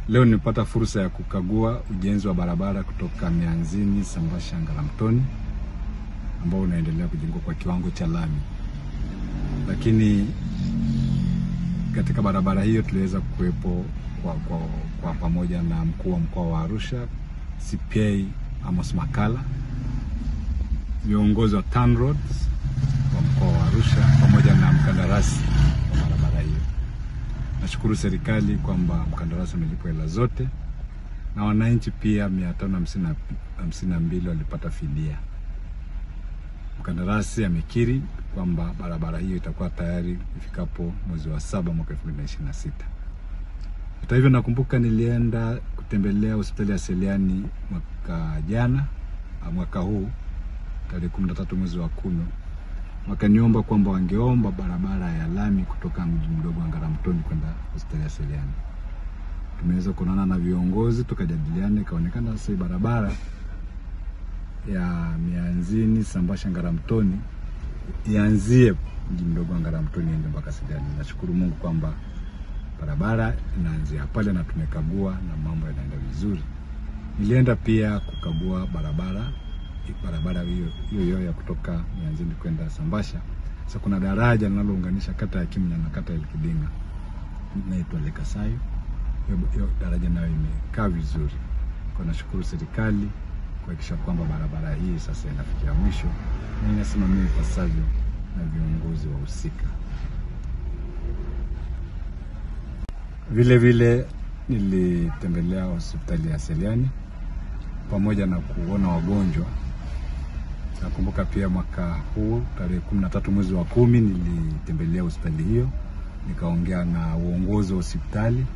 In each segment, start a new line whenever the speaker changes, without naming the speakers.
Leo nilipata fursa ya kukagua ujenzi wa barabara kutoka Mianzini Sambasha Ngaramtoni ambao unaendelea kujengwa kwa kiwango cha lami. Lakini katika barabara hiyo tuliweza kuwepo kwa pamoja na mkuu wa mkoa wa Arusha, CPA Amos Makala, viongozi wa TANROADS wa mkoa wa Arusha pamoja na mkandarasi wa barabara hiyo. Nashukuru serikali kwamba mkandarasi amelipwa hela zote na wananchi pia 552 walipata fidia. Mkandarasi amekiri kwamba barabara hiyo itakuwa tayari ifikapo mwezi wa 7 mwaka 2026. Hata hivyo nakumbuka nilienda kutembelea hospitali ya Seliani mwaka huu tarehe 13 mwezi wa 10. Wakaniomba kwamba wangeomba barabara ya lami kutoka mji mdogo wa Ngaramtoni kwenda hospitali ya Seliani. Tumeweza kuonana na viongozi tukajadiliana, ikaonekana sasa barabara ya Mianzini Sambasha Ngaramtoni ianzie mji mdogo wa Ngaramtoni ende mpaka Seliani. Nashukuru Mungu kwamba barabara inaanzia pale na tumekagua na mambo yanaenda vizuri. Nilienda pia kukagua barabara hiyo ya kutoka Mianzini kwenda Sambasha. Sasa kuna daraja linalounganisha kata ya Kimnya na kata ya Elkidinga, inaitwa Lekasayo. Hiyo daraja nayo imekaa vizuri. Kwa nashukuru serikali kuhakikisha kwamba barabara hii sasa inafikia mwisho na inasimamiwa ipasavyo na viongozi wa husika. Vile vile nilitembelea hospitali ya Seliani pamoja na kuona wagonjwa. Nakumbuka pia mwaka huu tarehe 13 mwezi wa 10 nilitembelea hospitali hiyo, nikaongea na uongozi wa hospitali,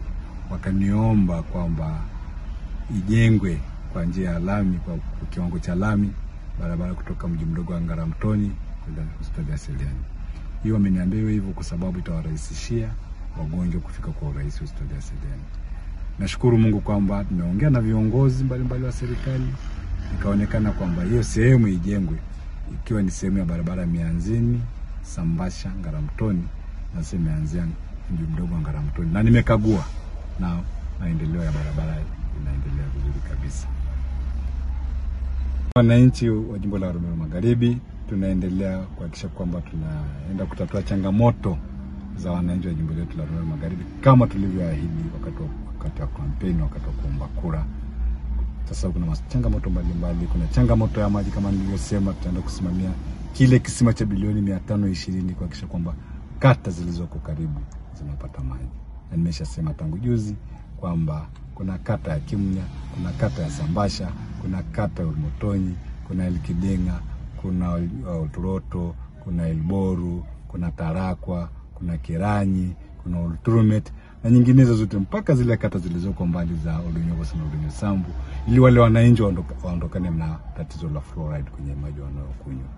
wakaniomba kwamba ijengwe kwa njia ya lami, kwa kiwango cha lami, barabara kutoka mji mdogo wa Ngaramtoni kwenda hospitali ya Seliani. Hiyo ameniambia hivyo kwa sababu itawarahisishia wagonjwa kufika kwa urahisi hospitali ya Seliani. Nashukuru Mungu kwamba tumeongea na viongozi mbalimbali wa serikali, ikaonekana kwamba hiyo sehemu ijengwe ikiwa ni sehemu ya barabara Mianzini Sambasha Ngaramtoni na sehemu Mianzini mji mdogo wa Ngaramtoni, na nimekagua na maendeleo ya barabara inaendelea vizuri kabisa. Wananchi wa jimbo la Rumeru Magharibi tunaendelea kuhakikisha kwamba tunaenda kutatua changamoto za wananchi wa jimbo letu la Rumeru Magharibi kama tulivyoahidi wakati wa kampeni, wakati wa kuomba kura. Sasa kuna changamoto mbalimbali. Kuna changamoto ya maji kama nilivyosema, tutaenda kusimamia kile kisima cha bilioni 520 kuhakikisha kwamba kata zilizoko karibu zinapata maji. Na nimeshasema tangu juzi kwamba kuna kata ya Kimnya, kuna kata ya Sambasha, kuna kata ya Olmotonyi, kuna Elkidinga, kuna Olturoto, kuna Elboru, kuna Tarakwa, kuna Kiranyi, kuna Olturumet na nyinginezo zote mpaka zile kata zilizoko mbali za Olunyogoso na Olunyosambu, ili wale wananchi waondokane na tatizo la fluoride kwenye maji wanayokunywa.